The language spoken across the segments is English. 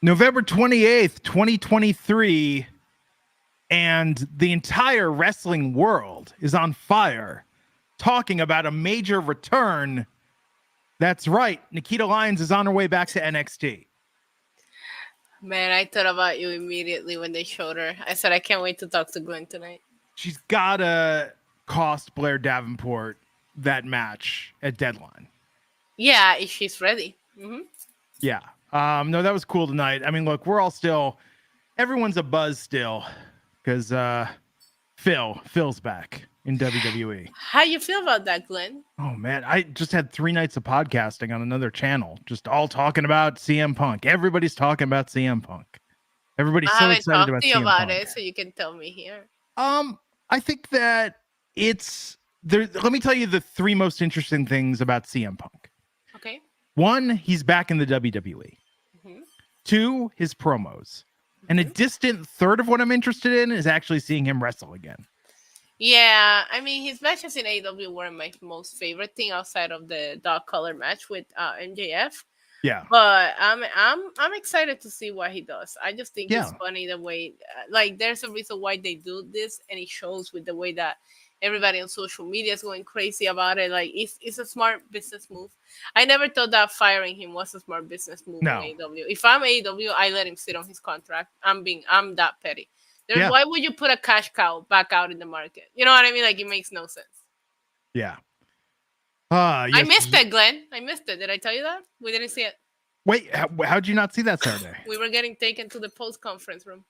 November 28th, 2023, and the entire wrestling world is on fire talking about a major return. That's right. Nikita Lyons is on her way back to NXT. Man, I thought about you immediately when they showed her. I said, I can't wait to talk to Glenn tonight. She's got to cost Blair Davenport that match at Deadline. Yeah, if she's ready. Mm-hmm. Yeah. No, that was cool tonight. I mean, look, we're all still, everyone's a buzz still because Phil's back in WWE. How you feel about that, Glenn? Oh, man. I just had 3 nights of podcasting on another channel, just all talking about CM Punk. Everybody's talking about CM Punk. Everybody's so excited about CM Punk. I haven't talked to you about it, so you can tell me here. I think that it's there. Let me tell you the 3 most interesting things about CM Punk. Okay. 1, he's back in the WWE. Mm-hmm. 2, his promos. Mm-hmm. And a distant third of what I'm interested in is actually seeing him wrestle again. Yeah, I mean, his matches in AEW were my most favorite thing outside of the dog color match with MJF. Yeah, but I'm excited to see what he does. I just think it's funny the way, like, there's a reason why they do this, and it shows with the way that everybody on social media is going crazy about it. Like, it's a smart business move. I never thought that firing him was a smart business move in AEW. If I'm AEW, I let him sit on his contract. I'm that petty. Why would you put a cash cow back out in the market? You know what I mean? Like, it makes no sense. Yeah. Yes. I missed it, Glenn. I missed it. Did I tell you that? We didn't see it. Wait, how'd you not see that Saturday? We were getting taken to the post-conference room.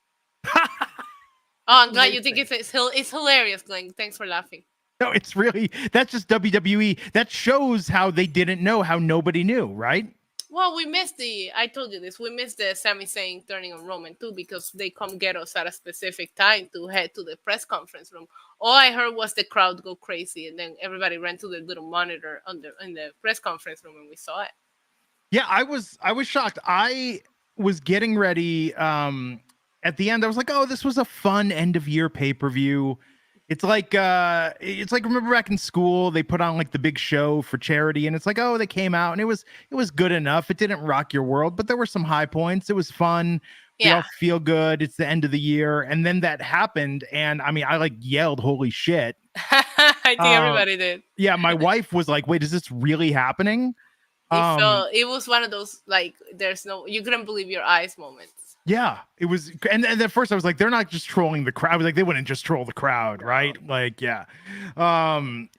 I'm glad you think it's hilarious, Glenn. Thanks for laughing. No, it's really, that's just WWE. That shows how they didn't know, how nobody knew, right? Well, I told you this, we missed the Sami Zayn turning on Roman too, because they come get us at a specific time to head to the press conference room. All I heard was the crowd go crazy, and then everybody ran to the little monitor in the press conference room, and we saw it. Yeah, I was shocked. I was getting ready at the end. I was like, oh, this was a fun end of year pay-per-view. It's like remember back in school, they put on like the big show for charity, and it's like, oh, they came out and it was good enough. It didn't rock your world, but there were some high points. It was fun. We all feel good. It's the end of the year. And then that happened. And I mean, I like yelled, holy shit. I think everybody did. Yeah. My wife was like, wait, is this really happening? It was one of those, like, you couldn't believe your eyes moments. Yeah, it was. And at first I was like, they're not just trolling the crowd. I was like, they wouldn't just troll the crowd, right? Like, yeah.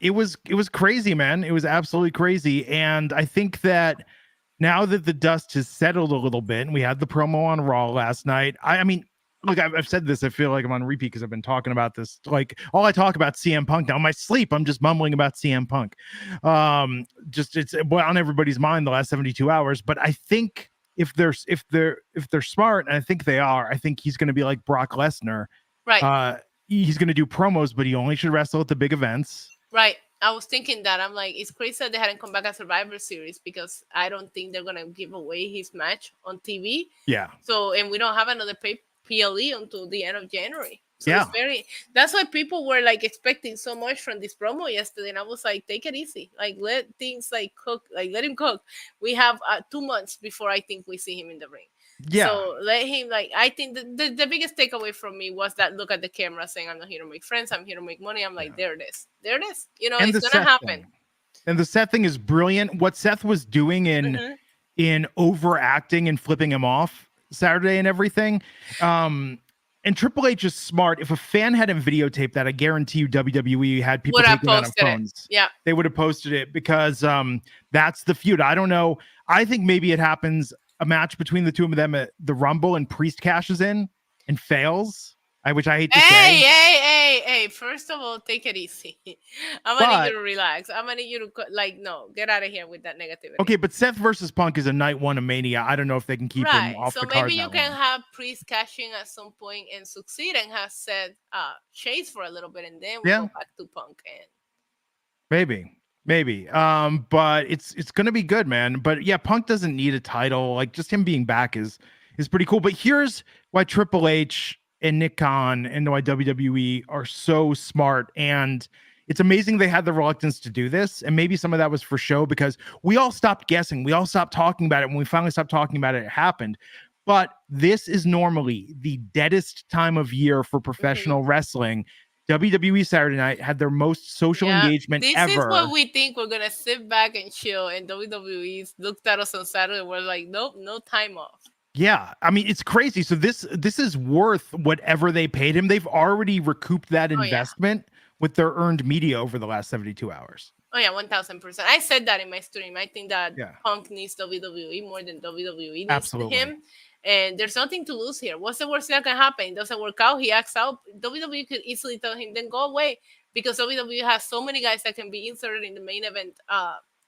It was crazy, man. It was absolutely crazy. And I think that now that the dust has settled a little bit, and we had the promo on Raw last night. I mean, look, I've said this. I feel like I'm on repeat because I've been talking about this. Like, all I talk about CM Punk now. In my sleep, I'm just mumbling about CM Punk. It's on everybody's mind the last 72 hours. But I think if they're smart, and I think they are, I think he's going to be like Brock Lesnar. Right. He's going to do promos, but he only should wrestle at the big events. Right. I was thinking that. I'm like, it's crazy that they hadn't come back at Survivor Series, because I don't think they're going to give away his match on TV. Yeah. So, and we don't have another PLE until the end of January. So that's why people were like expecting so much from this promo yesterday. And I was like, take it easy. Like, let things like cook, like let him cook. We have 2 months before I think we see him in the ring. Yeah. So let him, like, I think the biggest takeaway from me was that look at the camera saying, I'm not here to make friends. I'm here to make money. I'm like, there it is. There it is. You know, and it's going to happen. And the Seth thing is brilliant. What Seth was doing in overacting and flipping him off Saturday and everything. And Triple H is smart. If a fan hadn't videotaped that, I guarantee you WWE had people taking that on phones. Yeah. They would have posted it, because that's the feud. I don't know. I think maybe it happens, a match between the two of them at the Rumble, and Priest cashes in and fails. Which I hate to say. Hey, first of all, take it easy. I'm going to need you to relax. I'm going to need you to, no, get out of here with that negativity. Okay, but Seth versus Punk is a night one of Mania. I don't know if they can keep him off the card. So maybe you can have Priest cashing at some point and succeed, and have Seth chase for a little bit, and then we go back to Punk. Maybe. But it's going to be good, man. But yeah, Punk doesn't need a title. Like, just him being back is pretty cool. But here's why Triple H and Nick Khan and why WWE are so smart. And it's amazing they had the reluctance to do this. And maybe some of that was for show, because we all stopped guessing. We all stopped talking about it. When we finally stopped talking about it, it happened. But this is normally the deadest time of year for professional wrestling. WWE Saturday Night had their most social engagement this ever. This is what we think. We're gonna sit back and chill, and WWE looked at us on Saturday. We're like, nope, no time off. Yeah, I mean, it's crazy. So this is worth whatever they paid him. They've already recouped that investment with their earned media over the last 72 hours. Oh yeah, 1000%. I said that in my stream. I think that Punk needs WWE more than WWE needs him. And there's nothing to lose here. What's the worst that can happen? It doesn't work out. He acts out. WWE could easily tell him, then go away. Because WWE has so many guys that can be inserted in the main event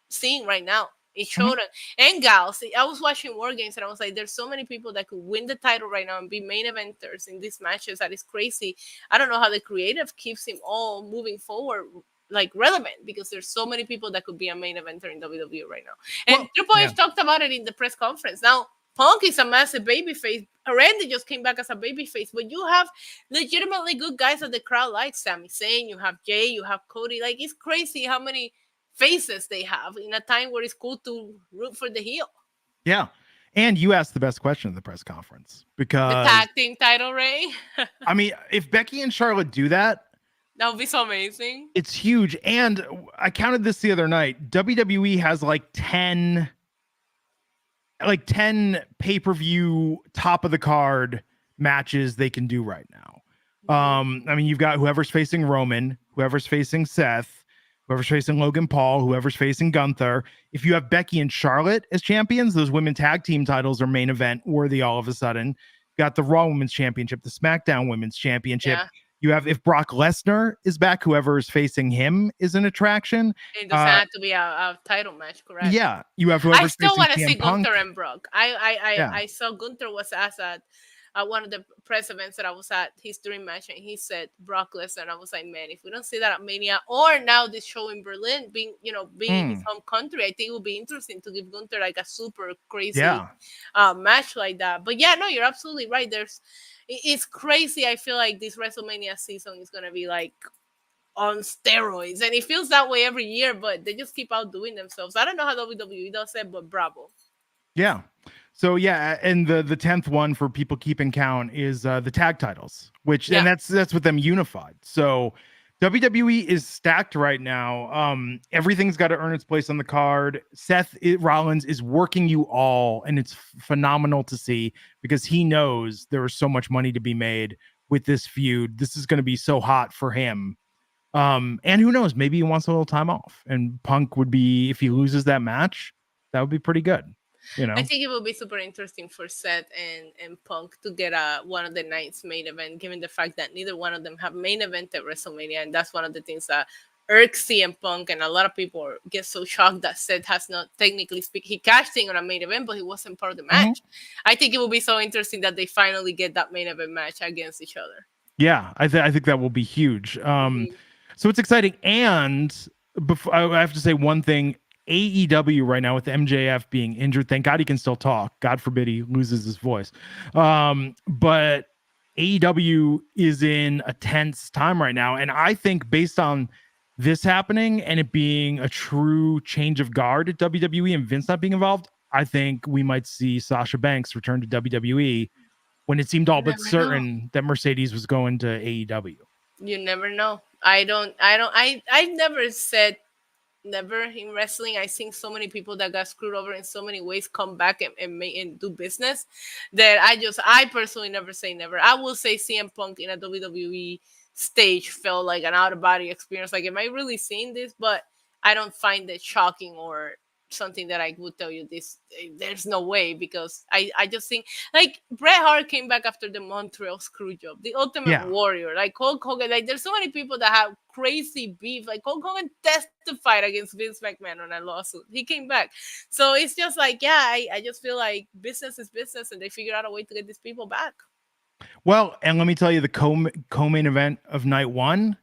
scene right now. It showed it. And gals. I was watching War Games and I was like, there's so many people that could win the title right now and be main eventers in these matches. That is crazy. I don't know how the creative keeps him all moving forward like relevant, because there's so many people that could be a main eventer in WWE right now. And Triple H talked about it in the press conference. Now, Punk is a massive babyface. Randy just came back as a babyface, but you have legitimately good guys that the crowd likes. Sami Zayn, you have Jay, you have Cody. Like, it's crazy how many faces they have in a time where it's cool to root for the heel. Yeah. And you asked the best question at the press conference, because the tag team title, Ray. I mean, if Becky and Charlotte do that, that would be so amazing. It's huge. And I counted this the other night. WWE has like 10 pay-per-view top of the card matches they can do right now. I mean, you've got whoever's facing Roman, whoever's facing Seth, whoever's facing Logan Paul, whoever's facing Gunther. If you have Becky and Charlotte as champions, those women tag team titles are main event worthy all of a sudden. You've got the Raw Women's Championship, the SmackDown Women's Championship. Yeah. You have, if Brock Lesnar is back, whoever is facing him is an attraction. It doesn't have to be a title match, correct? Yeah, you have whoever. I still want to see Gunther and Brock. I saw Gunther was asked at one of the press events that I was at, his dream match, and he said Brock Lesnar. And I was like, man, if we don't see that at Mania or now this show in Berlin, being in his home country, I think it would be interesting to give Gunther like a super crazy match like that. But yeah, no, you're absolutely right. It's crazy. I feel like this WrestleMania season is going to be like on steroids. And it feels that way every year, but they just keep outdoing themselves. I don't know how WWE does it, but bravo. Yeah. So yeah, and the 10th one for people keeping count is the tag titles, which and that's with them unified. So WWE is stacked right now. Everything's got to earn its place on the card. Seth Rollins is working you all, and it's phenomenal to see, because he knows there is so much money to be made with this feud. This is going to be so hot for him. And who knows, maybe he wants a little time off, and Punk would be, if he loses that match, that would be pretty good. I think it will be super interesting for Seth and Punk to get one of the nights main event, given the fact that neither one of them have main event at WrestleMania, and that's one of the things that irks CM Punk, and a lot of people get so shocked that Seth has not, technically speaking, he cashed in on a main event, but he wasn't part of the match. I think it will be so interesting that they finally get that main event match against each other. Yeah, I think that will be huge. So it's exciting, and before, I have to say one thing. AEW right now, with MJF being injured, thank God he can still talk. God forbid he loses his voice. But AEW is in a tense time right now. And I think based on this happening and it being a true change of guard at WWE and Vince not being involved, I think we might see Sasha Banks return to WWE when it seemed all but certain that Mercedes was going to AEW. You never know. I've never said never in wrestling. I've seen so many people that got screwed over in so many ways come back and do business that I personally never say never. I will say CM Punk in a WWE stage felt like an out-of-body experience. Like, am I really seeing this? But I don't find it shocking or something that I would tell you this. There's no way, because I just think, like, Bret Hart came back after the Montreal screw job, the Ultimate Warrior, like Hulk Hogan. Like, there's so many people that have crazy beef. Like, Hulk Hogan testified against Vince McMahon on a lawsuit. He came back. So it's just like, I just feel like business is business, and they figure out a way to get these people back. Well, and let me tell you, the co-main event of night one,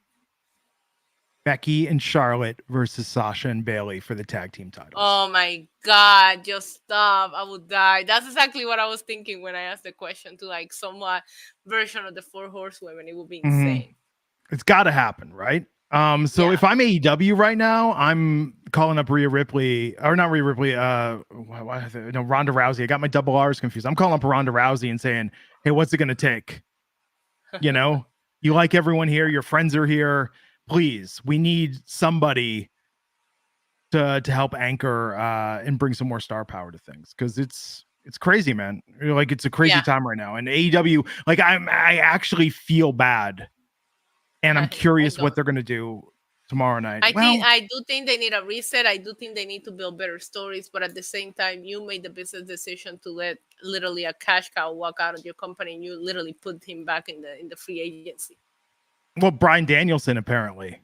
Becky and Charlotte versus Sasha and Bayley for the tag team titles. Oh my God, just stop. I would die. That's exactly what I was thinking when I asked the question, to like somewhat version of the 4 Horsewomen. It would be insane. It's got to happen, right? So if I'm AEW right now, I'm calling up Rhea Ripley, or not Rhea Ripley, no, Ronda Rousey. I got my double R's confused. I'm calling up Ronda Rousey and saying, hey, what's it going to take? You know, you like everyone here. Your friends are here. Please, we need somebody to help anchor and bring some more star power to things, because it's crazy, man. Like, it's a crazy time right now. And AEW, like, I actually feel bad. And I'm curious what they're going to do tomorrow night. I do think they need a reset. I do think they need to build better stories. But at the same time, you made the business decision to let literally a cash cow walk out of your company, and you literally put him back in the free agency. Well, Bryan Danielson apparently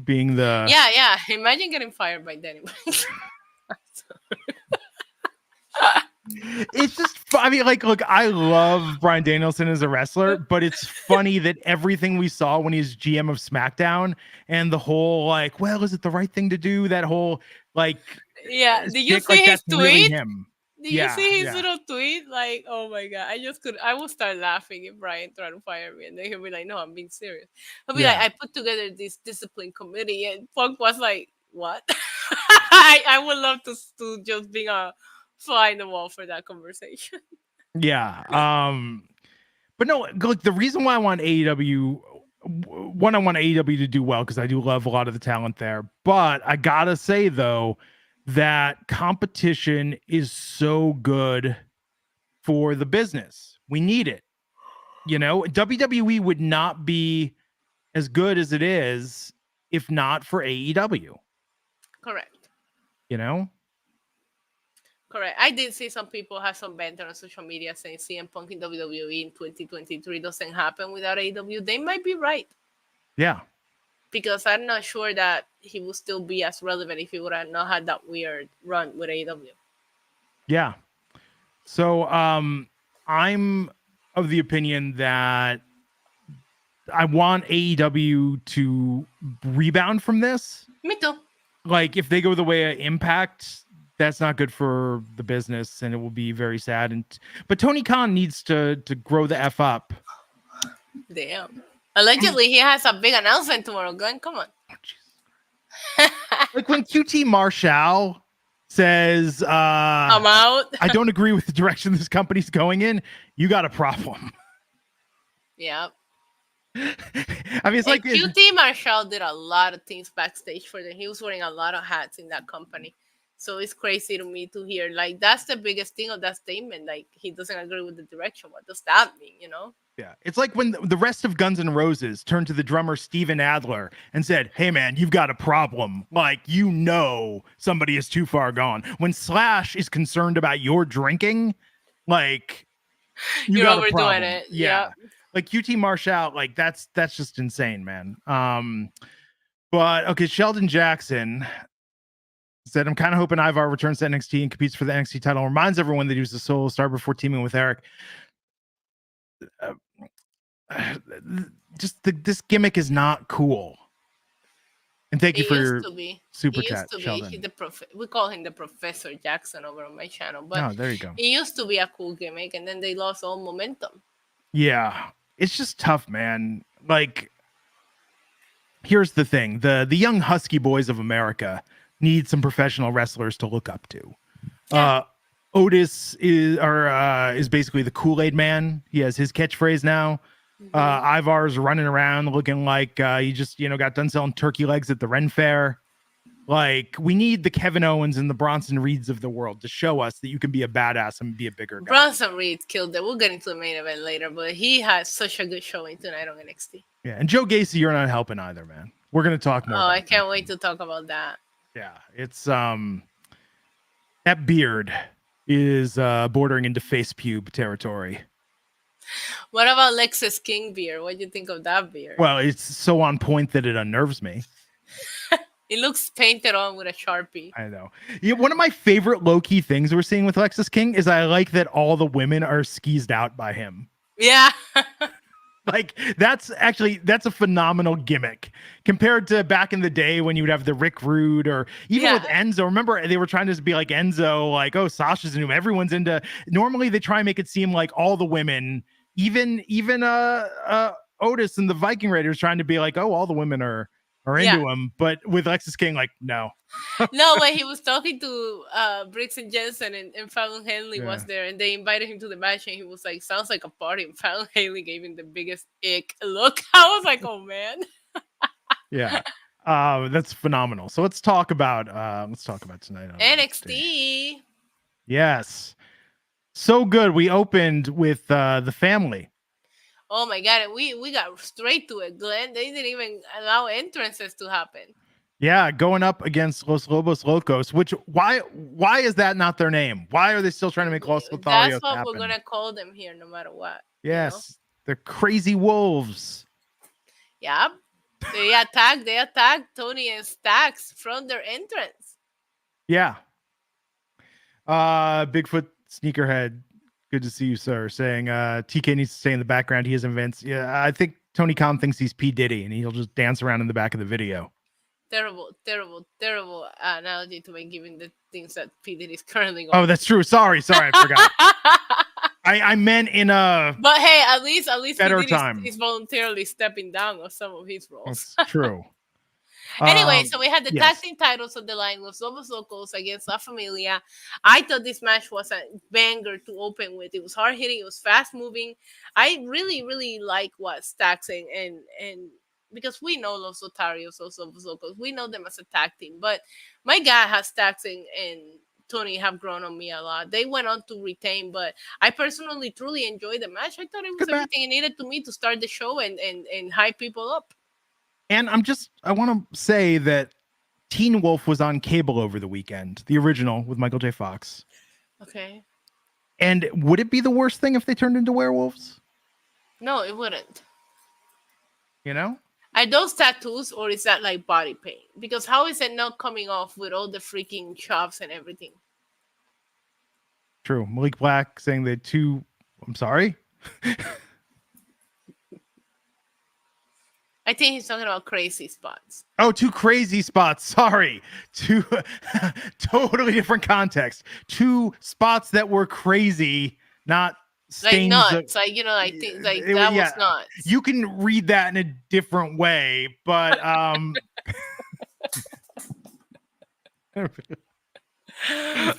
being the yeah. Imagine getting fired by Dynamite. It's just, I mean, like, look, I love Bryan Danielson as a wrestler, but it's funny that everything we saw when he's GM of SmackDown and the whole, like, well, is it the right thing to do? That whole, like, did you see his tweet? Really him. Did you see his little tweet? Like, oh my God, I will start laughing if Brian tried to fire me, and then he'll be like, no, I'm being serious. He'll be like, I put together this discipline committee, and Punk was like, what? I would love to just being a fly in the wall for that conversation. Yeah. But no, look, the reason why I want AEW, I want AEW to do well, because I do love a lot of the talent there. But I gotta say, though, that competition is so good for the business. We need it. You know, WWE would not be as good as it is if not for AEW. Correct. You know? Correct. I did see some people have some banter on social media saying CM Punk in WWE in 2023 doesn't happen without AEW. They might be right. Yeah. Because I'm not sure that he would still be as relevant if he would have not had that weird run with AEW. Yeah. So I'm of the opinion that I want AEW to rebound from this. Me too. Like, if they go the way of Impact, that's not good for the business, and it will be very sad. But Tony Khan needs to grow the F up. Damn. Allegedly, he has a big announcement tomorrow. Glenn, come on. Oh, like when QT Marshall says, I'm out. I don't agree with the direction this company's going in, you got a problem. Yeah. I mean, it's like QT Marshall did a lot of things backstage for them. He was wearing a lot of hats in that company. So it's crazy to me to hear, like, that's the biggest thing of that statement. Like, he doesn't agree with the direction. What does that mean, you know? Yeah. It's like when the rest of Guns N' Roses turned to the drummer Steven Adler and said, hey, man, you've got a problem. Like, you know, somebody is too far gone. When Slash is concerned about your drinking, like, you're overdoing it. Yeah. Like QT Marshall, like, that's just insane, man. But okay, Sheldon Jackson said, I'm kind of hoping Ivar returns to NXT and competes for the NXT title. Reminds everyone that he was a solo star before teaming with Eric. This gimmick is not cool. And thank you for your super chat, Sheldon. We call him the Professor Jackson over on my channel. But there you go. It used to be a cool gimmick, and then they lost all momentum. Yeah, it's just tough, man. Like, here's the thing: the young husky boys of America need some professional wrestlers to look up to. Yeah. Otis is basically the Kool-Aid man. He has his catchphrase now. Mm-hmm. Ivar's running around looking like he just got done selling turkey legs at the Ren Fair. Like, we need the Kevin Owens and the Bronson Reeds of the world to show us that you can be a badass and be a bigger guy. Bronson Reed killed it. We'll get into the main event later, but he has such a good showing tonight on NXT. Yeah, and Joe Gacy, you're not helping either, man. We're gonna talk more. Oh, I can't wait to talk about that. Yeah, it's that beard is bordering into face pube territory. What about Lexus King beard? What do you think of that beard? Well, it's so on point that it unnerves me. It looks painted on with a Sharpie. I know. Yeah, one of my favorite low-key things we're seeing with Lexus King is I like that all the women are skeezed out by him. Yeah. Like, that's a phenomenal gimmick compared to back in the day when you would have the Rick Rude, or even with Enzo. Remember, they were trying to be like Enzo, like, oh, Sasha's into him. Everyone's into. Normally, they try and make it seem like all the women, even Otis and the Viking Raiders, trying to be like, oh, all the women are are into him, but with Lexus King, like, no. No, when he was talking to Briggs and Jensen and Fallon Henley was there, and they invited him to the match, and he was like, "Sounds like a party." And Fallon Henley gave him the biggest ick look. I was like, "Oh man." Yeah. That's phenomenal. So let's talk about tonight on NXT. Yes. So good. We opened with the family. Oh my god, we got straight to it, Glenn. They didn't even allow entrances to happen. Yeah, going up against Los Lobos Locos, which why is that not their name? Why are they still trying to make Los Lotharios That's what happen? we're gonna call them here, no matter what. Yes, you know? They're crazy wolves. Yeah, they attacked Tony and Stacks from their entrance. Yeah. Bigfoot Sneakerhead, good to see you, sir. Saying TK needs to stay in the background. He is in Vince. Yeah, I think Tony Khan thinks he's P. Diddy and he'll just dance around in the back of the video. Terrible analogy to make, given the things that P. Diddy is currently going. Oh, that's true. Sorry, I forgot. I meant in a. But hey, at least better time. He's voluntarily stepping down on some of his roles. That's true. Anyway, so we had the tag team titles on the line, Los Lobos Locos against La Familia. I thought this match was a banger to open with. It was hard hitting, it was fast moving. I really, really like what Stacks and because we know Los Lotarios, Los Lobos Locos, we know them as a tag team. But my guy has Stacks and Tony have grown on me a lot. They went on to retain, but I personally truly enjoyed the match. I thought it was everything it needed to me to start the show and hype people up. And I want to say that Teen Wolf was on cable over the weekend, the original with Michael J. Fox. Okay. And would it be the worst thing if they turned into werewolves? No, it wouldn't. You know? Are those tattoos or is that like body paint? Because how is it not coming off with all the freaking chops and everything? True. Malik Black saying that I'm sorry? I think he's talking about crazy spots. Oh, 2 crazy spots. Sorry. 2 totally different context. 2 spots that were crazy, not stains. Like nuts. I think that was nuts. You can read that in a different way, but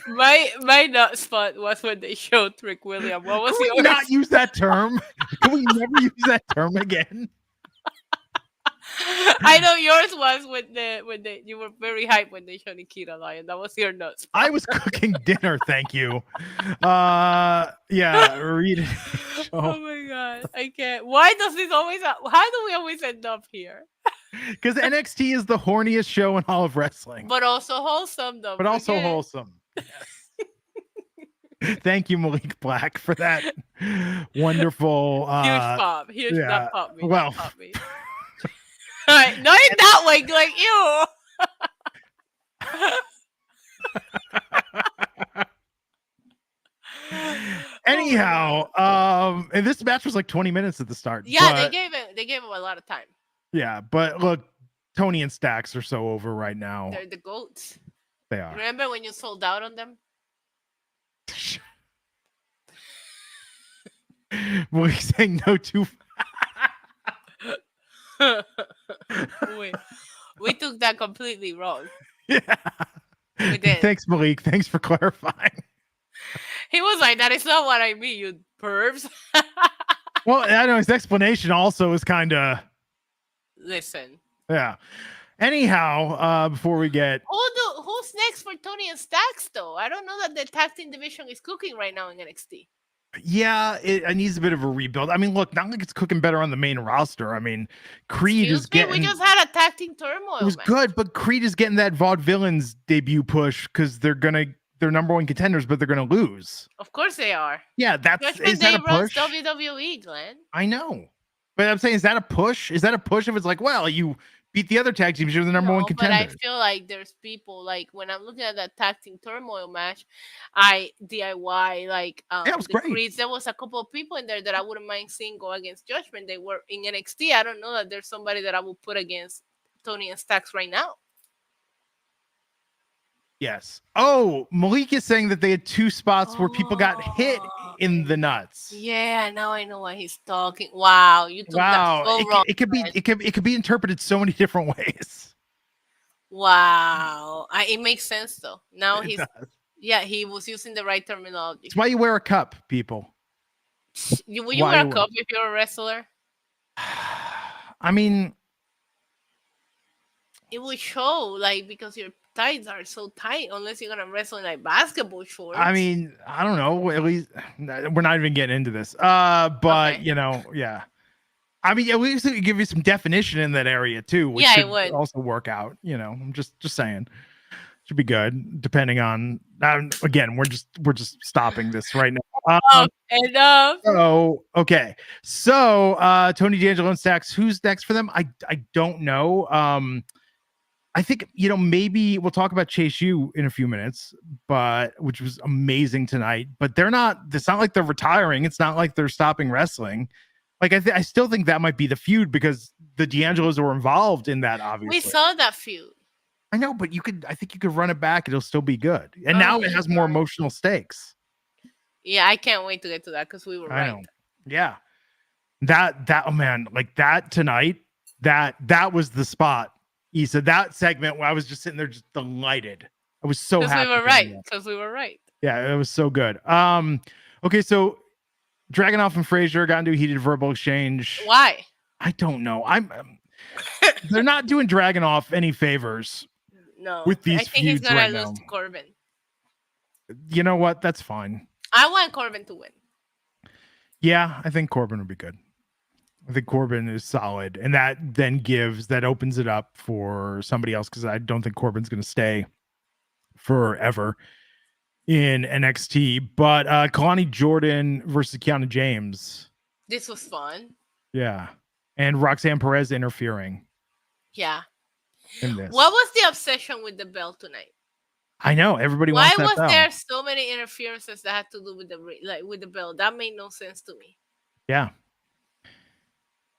my nut spot was when they showed Trick William. What was yours? Not use that term. Can we never use that term again? I know yours was when you were very hyped when they showed Nikita Lion. That was your nuts. I was cooking dinner, thank you. Yeah, read it. Oh my god, I can't. Why does this always? How do we always end up here? Because NXT is the horniest show in all of wrestling, but also wholesome, though. But also wholesome. Yes. Thank you, Malik Black, for that wonderful huge pop. Huge, yeah. Not pop me. Well. Not pop me. All right, not in that way, like you. Anyhow, and this match was like 20 minutes at the start. Yeah, they gave him a lot of time. Yeah, but look, Tony and Stacks are so over right now. They're the GOATs. They are. Remember when you sold out on them? We're saying no to. we took that completely wrong. Yeah. We did. Thanks, Malik. Thanks for clarifying. He was like, that is not what I mean, you pervs. Well, I know his explanation also is kind of. Listen. Yeah. Anyhow, before we get. Who's next for Tony and Stacks, though? I don't know that the tag team division is cooking right now in NXT. Yeah, it needs a bit of a rebuild. I mean, look, not like it's cooking better on the main roster. I mean, Creed is getting. We just had a tag team turmoil. It was good, but Creed is getting that Vaudevillains debut push because they're number 1 contenders, but they're gonna lose. Of course they are. Yeah, is that a push? WWE, Glenn. I know, but I'm saying, is that a push? Is that a push if it's like, well, you beat the other tag teams, you're the number 1 contender? But I feel like there's people, like when I'm looking at that tag team turmoil match, I DIY like it was great. Creeds, there was a couple of people in there that I wouldn't mind seeing go against Judgment. They were in NXT. I don't know that there's somebody that I would put against Tony and Stacks right now. Yes. Oh, Malik is saying that they had 2 spots where people got hit in the nuts. Yeah, now I know why he's talking. Wow, you took that so wrong. It could be interpreted so many different ways. Wow, it makes sense though. Now It does. he was using the right terminology. It's why you wear a cup, people. Will you wear a cup if you're a wrestler? I mean, it will show, like, because your tights are so tight, unless you're gonna wrestle in like basketball shorts. I mean, I don't know. At least we're not even getting into this. But okay. Yeah. I mean, at least it give you some definition in that area too, which should also work out. I'm just saying, should be good. Depending on again, we're just stopping this right now. Enough. So okay, so Tony D'Angelo and Stacks. Who's next for them? I don't know. I think maybe we'll talk about Chase U in a few minutes, which was amazing tonight. But they're not. It's not like they're retiring. It's not like they're stopping wrestling. Like I still think that might be the feud because the D'Angelos were involved in that. Obviously, we saw that feud. I know, but I think you could run it back. It'll still be good. And now it has more emotional stakes. Yeah, I can't wait to get to that because we were right. Know. Yeah, that oh man, like that tonight. That was the spot. Issa, that segment where I was just sitting there, just delighted. I was so happy. Because we were right. Yeah, it was so good. Okay, so Dragunov and Frazier got into a heated verbal exchange. Why? I don't know. They're not doing Dragunov any favors. No, with these I think he's gonna lose to Corbin. You know what? That's fine. I want Corbin to win. Yeah, I think Corbin would be good. I think Corbin is solid, and that then opens it up for somebody else because I don't think Corbin's going to stay forever in NXT. But Kalani Jordan versus Kiana James. This was fun. Yeah, and Roxanne Perez interfering. Yeah. In this. What was the obsession with the belt tonight? I know everybody wants that belt. Why was there so many interferences that had to do with the belt? That made no sense to me. Yeah.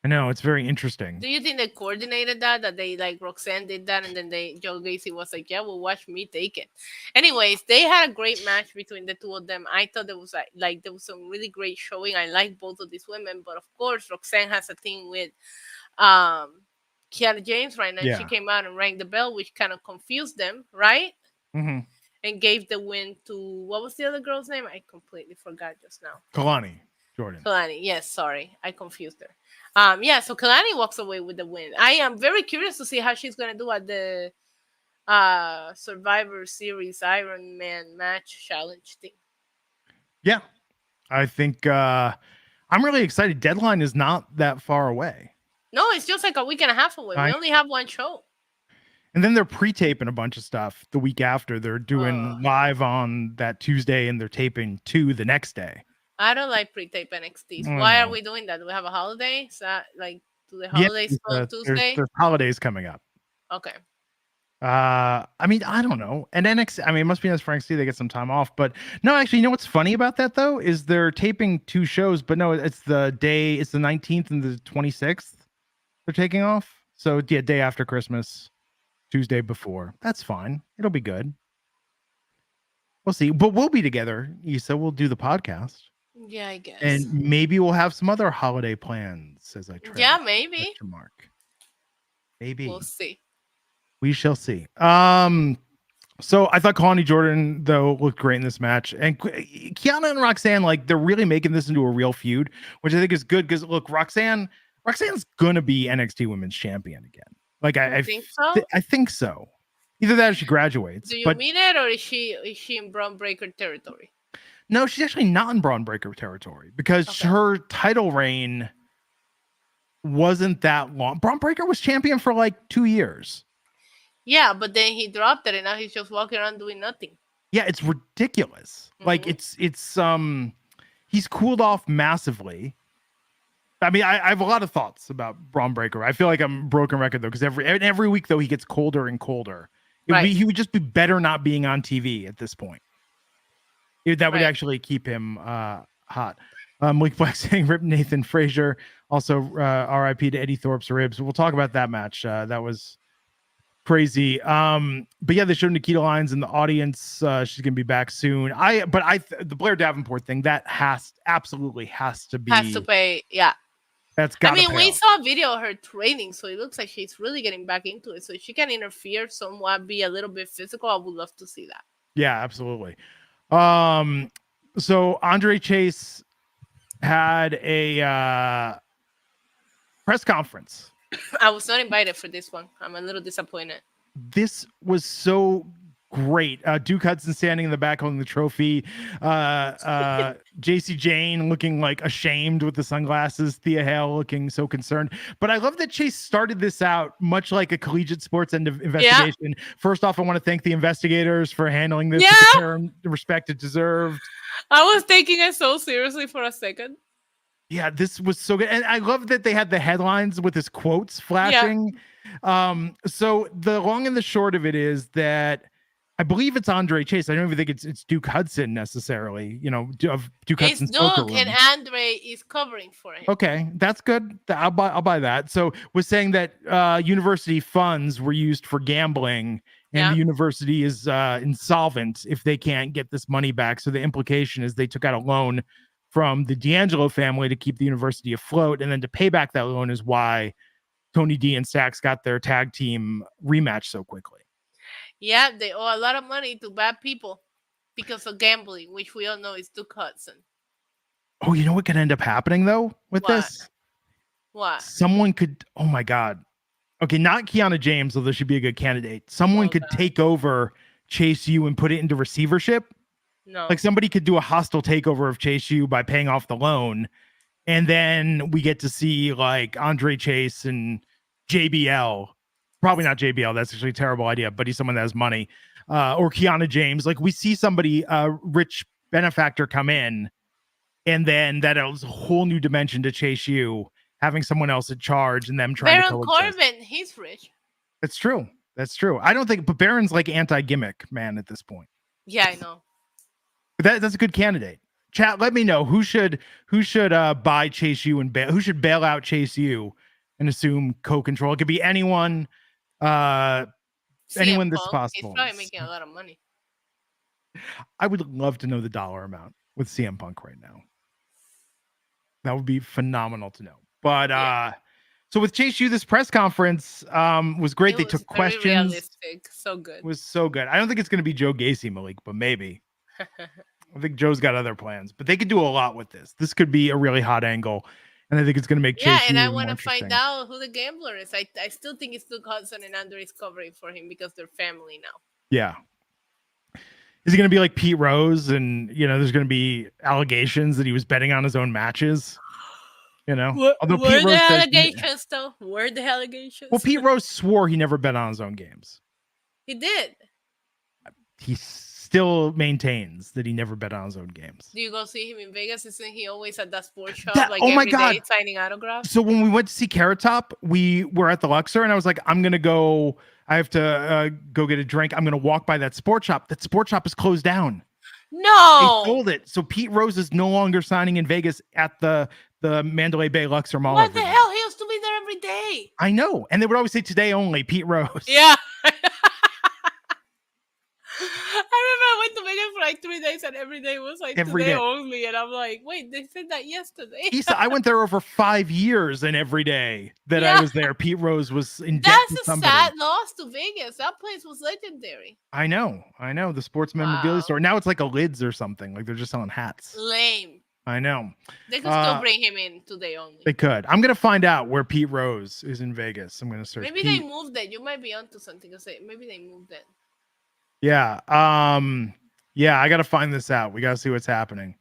I know, it's very interesting. Do you think they coordinated that they like Roxanne did that and then Joe Gacy was like, yeah, well, watch me take it. Anyways, they had a great match between the two of them. I thought there was like there was some really great showing. I like both of these women, but of course Roxanne has a thing with Kiana James right now. Yeah. She came out and rang the bell, which kind of confused them, right? Mm-hmm. And gave the win to, what was the other girl's name? I completely forgot just now. Kalani Jordan. Kalani, yes, sorry. I confused her. So Kalani walks away with the win. I am very curious to see how she's going to do at the Survivor Series Iron Man match challenge thing. Yeah, I think I'm really excited. Deadline is not that far away. No, it's just like a week and a half away. We only have one show. And then they're pre-taping a bunch of stuff the week after. They're doing live on that Tuesday, and they're taping 2 the next day. I don't like pre-tape NXTs. Why are we doing that? Do we have a holiday? Is that like, do the holidays on Tuesday? There's holidays coming up. Okay. I mean, I don't know. And NXT, I mean, it must be nice for NXT. They get some time off. But no, actually, you know what's funny about that, though, is they're taping 2 shows. But no, it's the 19th and the 26th they're taking off. So, yeah, day after Christmas, Tuesday before. That's fine. It'll be good. We'll see. But we'll be together, Issa. We'll do the podcast. Yeah, I guess. And maybe we'll have some other holiday plans as I try. Yeah, maybe. Maybe. We'll see. We shall see. So I thought Kalani Jordan, though, looked great in this match. And Kiana and Roxanne, like, they're really making this into a real feud, which I think is good because, look, Roxanne's going to be NXT Women's Champion again. Like, I think so? I think so. Either that or she graduates. Do you mean it, or is she in Braun Breaker territory? No, she's actually not in Braun Breaker territory because her title reign wasn't that long. Braun Breaker was champion for like 2 years. Yeah, but then he dropped it and now he's just walking around doing nothing. Yeah, it's ridiculous. Mm-hmm. Like it's he's cooled off massively. I mean, I have a lot of thoughts about Braun Breaker. I feel like I'm broken record though, because every week though he gets colder and colder. He would just be better not being on TV at this point. That would actually keep him hot. Malik Black saying rip Nathan Frazier. Also, RIP to Eddie Thorpe's ribs. We'll talk about that match. That was Crazy. But yeah, they showed Nikita Lyons in the audience. She's gonna be back soon. The Blair Davenport thing that absolutely has to pay. Yeah. That's got to pay we off. saw a video of her training, so it looks like she's really getting back into it. So if she can interfere somewhat, be a little bit physical, I would love to see that. Yeah, absolutely. So Andre Chase had a press conference. I was not invited for this one. I'm a little disappointed. This was so great. Duke Hudson standing in the back holding the trophy. JC Jane looking like ashamed with the sunglasses. Thea Hale looking so concerned. But I love that Chase started this out much like a collegiate sports end of investigation. Yeah. First off, I want to thank the investigators for handling this with the care and respect it deserved. I was taking it so seriously for a second. Yeah, this was so good. And I love that they had the headlines with his quotes flashing. Yeah. So the long and the short of it is that I believe it's Andre Chase. I don't even think it's Duke Hudson necessarily, of Duke Hudson's poker room. And Andre is covering for him. Okay, that's good. I'll buy that. So was saying that university funds were used for gambling and the university is insolvent if they can't get this money back. So the implication is they took out a loan from the D'Angelo family to keep the university afloat. And then to pay back that loan is why Tony D and Stacks got their tag team rematch so quickly. Yeah, they owe a lot of money to bad people because of gambling, which we all know is Duke Hudson. Oh, you know what could end up happening, though, with this? What? Someone could, oh my God. Okay, not Kiana James, although she'd be a good candidate. Someone could take over Chase U and put it into receivership. No. Like somebody could do a hostile takeover of Chase U by paying off the loan. And then we get to see like Andre Chase and JBL. Probably not JBL. That's actually a terrible idea, but he's someone that has money. Or Kiana James. Like we see somebody, rich benefactor come in. And then that is a whole new dimension to Chase U, having someone else in charge and them trying to coexist. Corbin, he's rich. That's true. That's true. I don't think, but Baron's like anti-gimmick man at this point. Yeah, I know. But that's a good candidate. Chat, let me know who should buy Chase U and who should bail out Chase U and assume co-control. It could be anyone, anyone that's possible. He's probably making a lot of money. I would love to know the dollar amount with CM Punk right now. That would be phenomenal to know. But so with Chase U, this press conference was great. They took questions. Realistic. So good. It was so good. I don't think it's going to be Joe Gacy, Malik, but maybe. I think Joe's got other plans, but they could do a lot with this. This could be a really hot angle, and I think it's going to make Chase U and I want to find out who the gambler is. I still think it's Duke Hudson and Andre is covering for him because they're family now. Yeah. Is he going to be like Pete Rose, and there's going to be allegations that he was betting on his own matches? Although were the allegations though? Were the allegations? Well, Pete Rose swore he never bet on his own games. He did. He still maintains that he never bet on his own games. Do you go see him in Vegas? Isn't he always at that sports shop every day signing autographs? So when we went to see Carrot Top, we were at the Luxor, and I was like, I'm going to go. I have to go get a drink. I'm going to walk by that sports shop. That sports shop is closed down. No. They sold it. So Pete Rose is no longer signing in Vegas at the Mandalay Bay Luxor Mall. What the hell? He used to be there every day. I know. And they would always say today only, Pete Rose. Yeah. I remember I went to Vegas for like 3 days and every day was like every today day. Only. And I'm like, wait, they said that yesterday. I went there over 5 years and every day that I was there, Pete Rose was in debt to somebody. That's a sad loss to Vegas. That place was legendary. I know. The sports memorabilia store. Now it's like a Lids or something. Like they're just selling hats. Lame. I know. They could still bring him in today only. They could. I'm going to find out where Pete Rose is in Vegas. I'm going to search. Maybe Pete. They moved it. You might be onto something. Maybe they moved it. Yeah. I got to find this out. We got to see what's happening.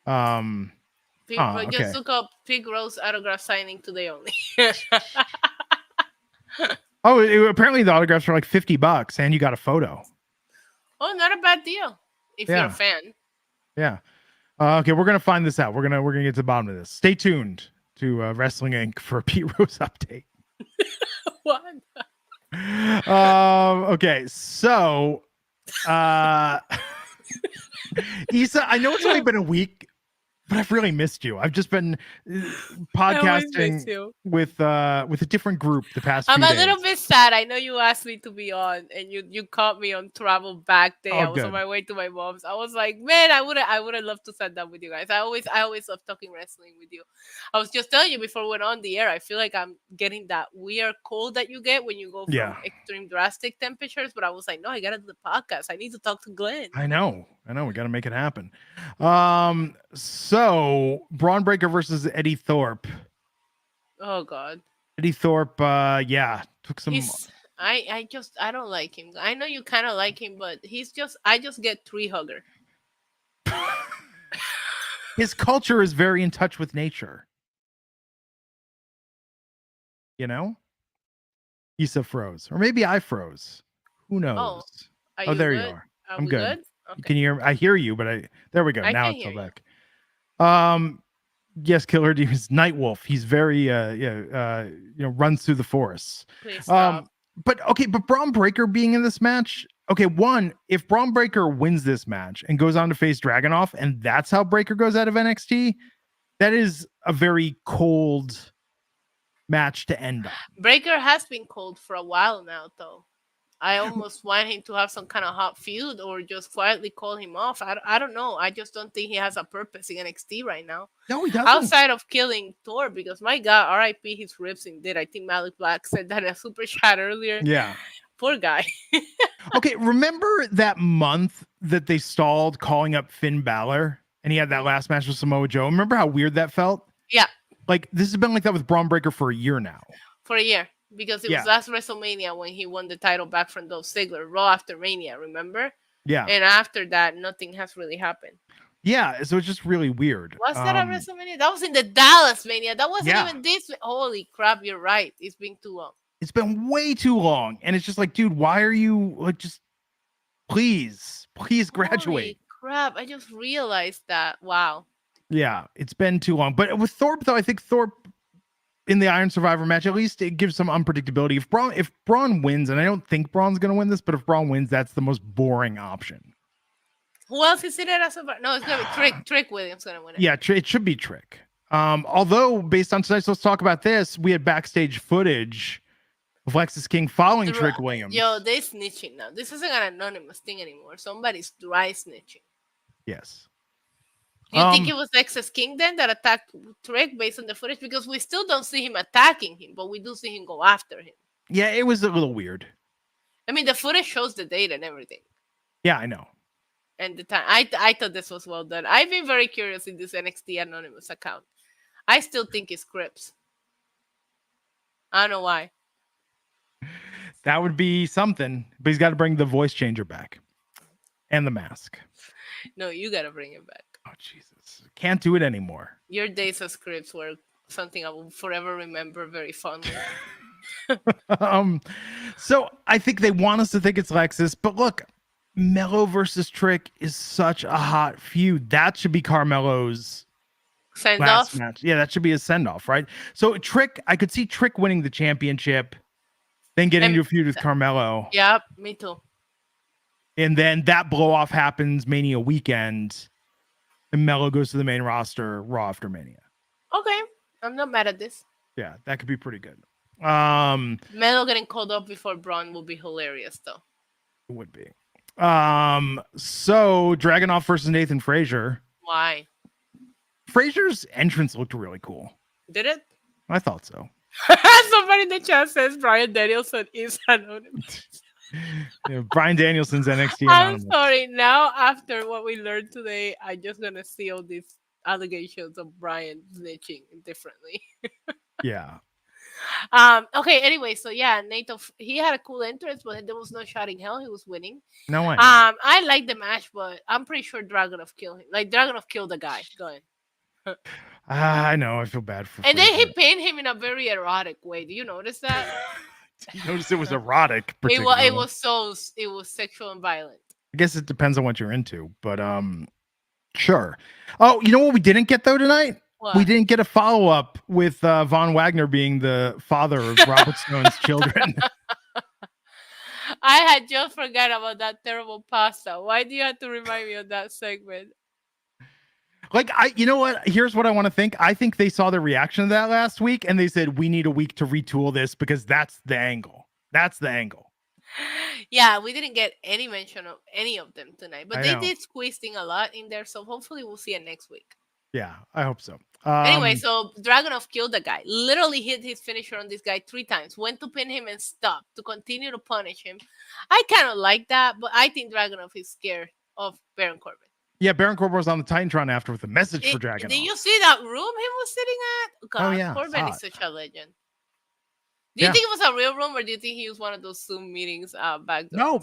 Just look up Pete Rose autograph signing today only. Apparently the autographs are like $50 and you got a photo. Oh, not a bad deal if you're a fan. Yeah. Okay, we're gonna find this out. We're gonna get to the bottom of this. Stay tuned to Wrestling Inc. for a Pete Rose update. What? Okay, so Issa, I know it's only been a week, But I've really missed you. I've just been I always miss podcasting you. with a different group the past I'm few a days. little bit sad. I know you asked me to be on, and you caught me on travel back day. Oh, I was on good. my way to my mom's. I was like, man, I would have loved to sit down with you guys. I always love talking wrestling with you. I was just telling you before we went on the air. I feel like I'm getting that weird cold that you get when you go from Yeah. extreme drastic temperatures. But I was like, no, I gotta do the podcast. I need to talk to Glenn. I know. We got to make it happen. So Braun Breaker versus Eddie Thorpe. Oh God. Eddie Thorpe, took some. I don't like him. I know you kind of like him, but I just get tree hugger. His culture is very in touch with nature. You know, Issa froze, or maybe I froze. Who knows? Are Oh, you there good? you are. Are I'm we good. Okay. Can you hear? I hear you, but there we go. I Now can it's hear all you. back. Yes, Killer D is Nightwolf. He's very runs through the forests. Please stop. But Braun Breaker being in this match. Okay, one, if Braun Breaker wins this match and goes on to face Dragunov, and that's how Breaker goes out of NXT, that is a very cold match to end on. Breaker has been cold for a while now, though. I almost want him to have some kind of hot feud or just quietly call him off. I don't know. I just don't think he has a purpose in NXT right now. No, he doesn't. Outside of killing Thor, because my God, RIP his ribs indeed. I think Malik Black said that in a super chat earlier. Yeah. Poor guy. Okay, remember that month that they stalled calling up Finn Balor and he had that last match with Samoa Joe? Remember how weird that felt? Yeah. Like, this has been like that with Braun Breaker for a year now. For a year. Because it was last WrestleMania when he won the title back from Dolph Ziggler. Raw after Mania, remember? Yeah. And after that, nothing has really happened. Yeah, so it's just really weird. Was that at WrestleMania? That was in the Dallas Mania. That wasn't even this. Holy crap, you're right. It's been too long. It's been way too long. And it's just like, dude, why are you like, just please graduate. Holy crap, I just realized that. Wow. Yeah, it's been too long. But with Thorpe, though, I think Thorpe in the Iron Survivor match, at least it gives some unpredictability. If Braun wins, and I don't think Braun's going to win this, but if Braun wins, that's the most boring option. Who else is in it as a... No, it's going to be Trick. Trick Williams going to win it. Yeah, it should be Trick. Although, based on tonight's Let's Talk About This, we had backstage footage of Lexis King following Trick Williams. Yo, they snitching now. This isn't an anonymous thing anymore. Somebody's dry snitching. Yes. Do you think it was Lexis King then that attacked Trick based on the footage? Because we still don't see him attacking him, but we do see him go after him. Yeah, it was a little weird. I mean, the footage shows the date and everything. Yeah, I know. And the time. I thought this was well done. I've been very curious in this NXT anonymous account. I still think it's Crips. I don't know why. That would be something, but he's got to bring the voice changer back and the mask. No, you got to bring it back. Oh, Jesus. Can't do it anymore. Your days as Crips were something I will forever remember very fondly. So I think they want us to think it's Lexis, but look, Mello versus Trick is such a hot feud. That should be Carmelo's send-off match. Yeah, that should be a send-off, right? So Trick, I could see Trick winning the championship, then getting into a feud with Carmelo. Yep, me too. And then that blow-off happens Mania weekend, and Mello goes to the main roster Raw after Mania. Okay, I'm not mad at this. Yeah, that could be pretty good. Mello getting called up before Braun will be hilarious, though. It would be. So Dragunov versus Nathan Frazier. Why? Frazier's entrance looked really cool. Did it? I thought so. Somebody in the chat says Bryan Danielson is anonymous. Yeah, Bryan Danielson's NXT anonymous. I'm sorry. Now, after what we learned today, I'm just gonna see all these allegations of Bryan snitching differently. Yeah. Okay. Anyway, so yeah, Nathan, he had a cool entrance, but there was no shouting hell. He was winning. No way. I like the match, but I'm pretty sure Dragunov killed him. Like Dragunov killed the guy. Go ahead. I know. I feel bad for. And then he pinned him in a very erotic way. Do you notice that? You notice it was erotic. It was sexual and violent. I guess it depends on what you're into, but sure. Oh, you know what we didn't get though tonight? What? We didn't get a follow up with Von Wagner being the father of Robert Stone's children. I had just forgot about that terrible pasta. Why do you have to remind me of that segment? Like, you know what? Here's what I want to think. I think they saw the reaction to that last week and they said, we need a week to retool this because that's the angle. That's the angle. Yeah, we didn't get any mention of any of them tonight, but I they know. did squeeze in a lot in there. So hopefully we'll see it next week. Yeah, I hope so. Anyway, so Dragunov killed the guy. Literally hit his finisher on this guy 3 times. Went to pin him and stopped to continue to punish him. I kind of like that, but I think Dragunov is scared of Baron Corbin. Yeah, Baron Corbin was on the Titantron after with a message for Dragunov. Did you see that room he was sitting at? God, oh, yeah, Corbin is such a legend. Do you think it was a real room, or do you think he was one of those Zoom meetings back there? No,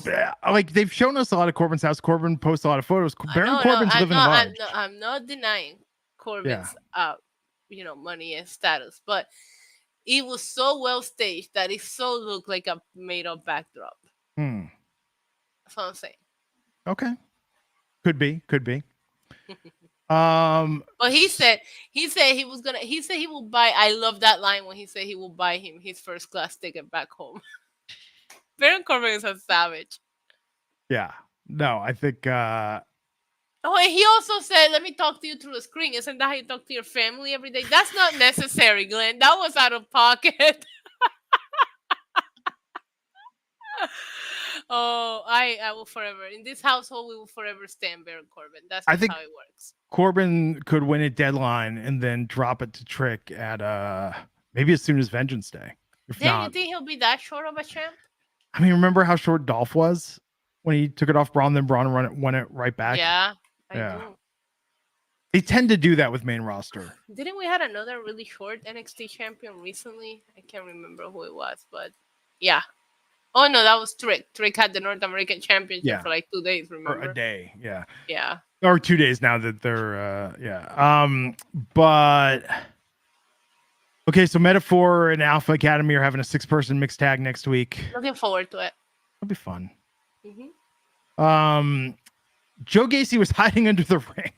like they've shown us a lot of Corbin's house. Corbin posts a lot of photos. Baron Corbin's living large. I'm not denying Corbin's money and status, but it was so well staged that it so looked like a made up backdrop. That's what I'm saying. Okay. Could be. But he said he will buy. I love that line when he said he will buy him his first class ticket back home. Baron Corbin is a savage. Yeah. No, I think Oh, and he also said, let me talk to you through the screen. Isn't that how you talk to your family every day? That's not necessary, Glenn. That was out of pocket. Oh, I will forever. In this household, we will forever stand Baron Corbin. That's how it works. Corbin could win at Deadline and then drop it to Trick at maybe as soon as Vengeance Day. You think he'll be that short of a champ? I mean, remember how short Dolph was when he took it off Braun, then Braun won it right back? Yeah, I do. They tend to do that with main roster. Didn't we had another really short NXT champion recently? I can't remember who it was, but yeah. Oh no, that was Trick. Trick had the North American Championship for like 2 days, remember? Or a day, yeah. Yeah. Or 2 days now that they're but okay, so Metaphor and Alpha Academy are having a 6-person mixed tag next week. Looking forward to it. It'll be fun. Joe Gacy was hiding under the ring.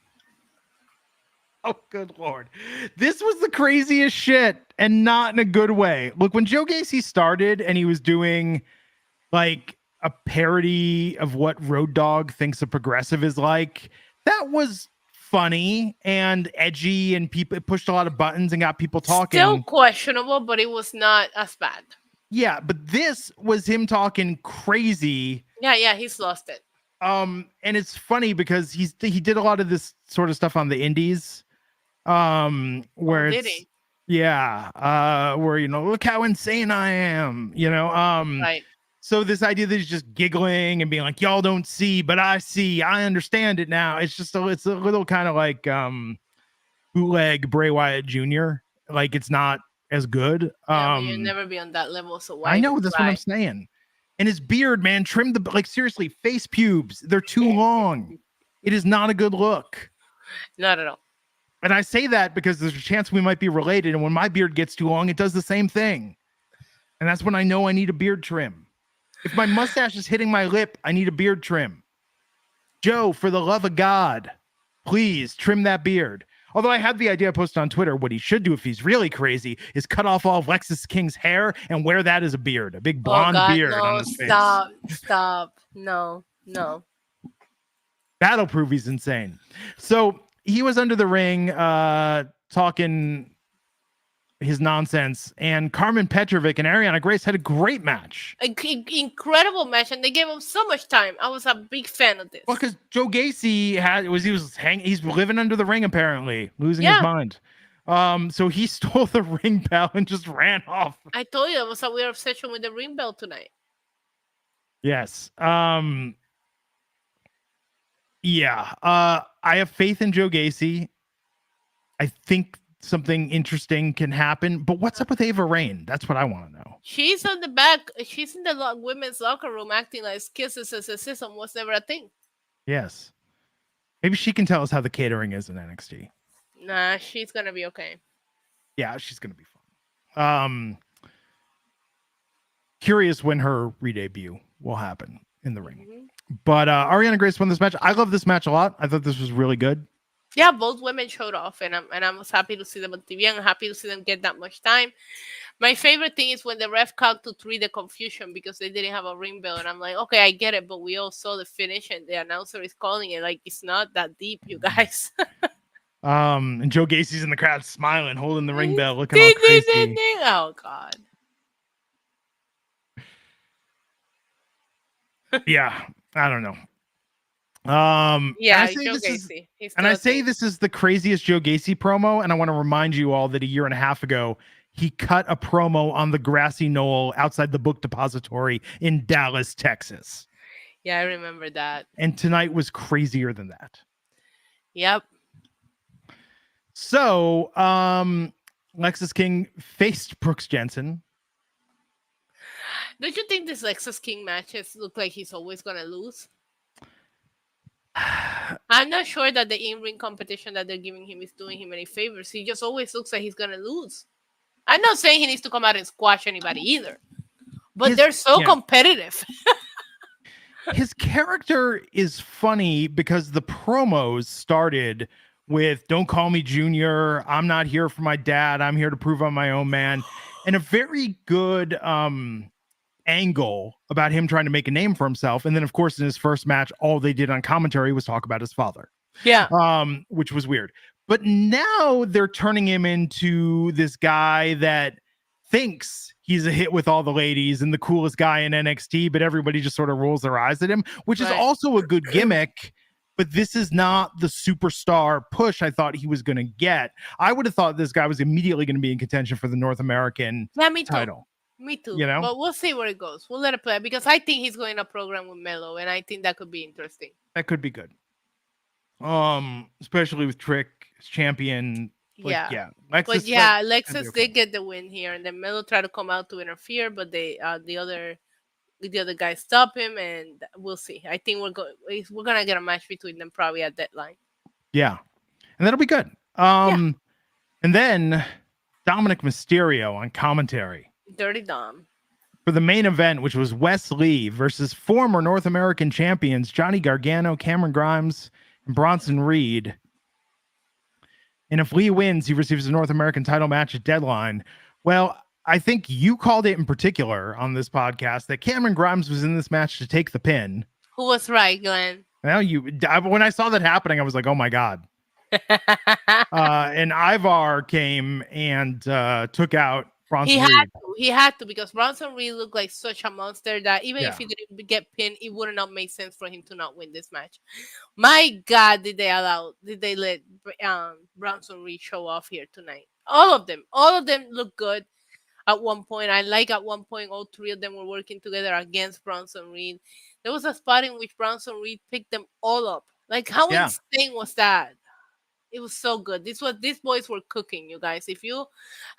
Oh, good Lord. This was the craziest shit, and not in a good way. Look, when Joe Gacy started and he was doing like a parody of what Road Dogg thinks a progressive is like, that was funny and edgy, and people pushed a lot of buttons and got people talking. Still questionable, but it was not as bad. Yeah, but this was him talking crazy. Yeah, he's lost it. And it's funny because he did a lot of this sort of stuff on the indies. Where did he? Yeah, where look how insane I am, right. So this idea that he's just giggling and being like, y'all don't see, but I see, I understand it now. It's just it's a little kind of like bootleg Bray Wyatt Jr. Like it's not as good. You'll never be on that level. So why? I know that's what I'm saying. And his beard, man, trimmed seriously, face pubes. They're too long. It is not a good look. Not at all. And I say that because there's a chance we might be related. And when my beard gets too long, it does the same thing. And that's when I know I need a beard trim. If my mustache is hitting my lip, I need a beard trim. Joe, for the love of God, please trim that beard. Although I had the idea posted on Twitter, what he should do if he's really crazy is cut off all of Lexus King's hair and wear that as a beard, a big blonde beard on his face. Stop. No. That'll prove he's insane. So he was under the ring talking his nonsense, and Carmen Petrovic and Ariana Grace had a great match. Incredible match, and they gave him so much time. I was a big fan of this. Well, because Joe Gacy he's living under the ring apparently, losing his mind. So he stole the ring bell and just ran off. I told you it was a weird obsession with the ring bell tonight. Yes. Yeah. I have faith in Joe Gacy. I think something interesting can happen, but what's up with Ava Raine? That's what I want to know. She's on the back. She's in the women's locker room acting like kisses as a system was never a thing. Yes. Maybe she can tell us how the catering is in NXT. Nah, she's going to be okay. Yeah, she's going to be fun. Curious when her re-debut will happen in the ring. But Ariana Grace won this match. I love this match a lot. I thought this was really good. Yeah, both women showed off, and I was happy to see them on TV. I'm happy to see them get that much time. My favorite thing is when the ref called to 3 the confusion because they didn't have a ring bell, and I'm like, okay, I get it, but we all saw the finish, and the announcer is calling it like it's not that deep, you guys. And Joe Gacy's in the crowd smiling, holding the ring bell, looking all Ding, ding, crazy. ding, ding. Oh God. Yeah, I don't know. Yeah, and I say Joe this is, Gacy. He's and still I a say thing. this is the craziest Joe Gacy promo, and I want to remind you all that a year and a half ago he cut a promo on the grassy knoll outside the book depository in Dallas, Texas. Yeah, I remember that. And tonight was crazier than that. Yep. So, Lexus King faced Brooks Jensen. Don't you think this Lexus King matches look like he's always gonna lose? I'm not sure that the in-ring competition that they're giving him is doing him any favors. He just always looks like he's gonna lose. I'm not saying he needs to come out and squash anybody either, but they're so competitive. His character is funny because the promos started with "Don't call me Junior. I'm not here for my dad. I'm here to prove I'm my own man," and a very good angle about him trying to make a name for himself. And then, of course, in his first match, all they did on commentary was talk about his father. Yeah. Which was weird. But now they're turning him into this guy that thinks he's a hit with all the ladies and the coolest guy in NXT, but everybody just sort of rolls their eyes at him, which is also a good gimmick. But this is not the superstar push I thought he was going to get. I would have thought this guy was immediately going to be in contention for the North American title. Me too. You know? But we'll see where it goes. We'll let it play because I think he's going to program with Melo, and I think that could be interesting. That could be good. Especially with Trick as champion. Lexus, Lexus did get the win here, and then Melo tried to come out to interfere, but they the other guy stopped him, and we'll see. I think we're gonna get a match between them probably at deadline. Yeah, and that'll be good. And then Dominic Mysterio on commentary. Dirty Dom. For the main event, which was Wes Lee versus former North American champions Johnny Gargano, Cameron Grimes, and Bronson Reed. And if Lee wins, he receives a North American title match at deadline. Well, I think you called it in particular on this podcast that Cameron Grimes was in this match to take the pin. Who was right, Glenn? Now when I saw that happening, I was like, oh my God. And Ivar came and took out Bronson Reed. He had to because Bronson Reed looked like such a monster that even if he didn't get pinned, it would not make sense for him to not win this match. My God, did they let Bronson Reed show off here tonight? All of them look good at one point. I like at one point all three of them were working together against Bronson Reed. There was a spot in which Bronson Reed picked them all up. Like how insane was that? It was so good. These boys were cooking, you guys. If you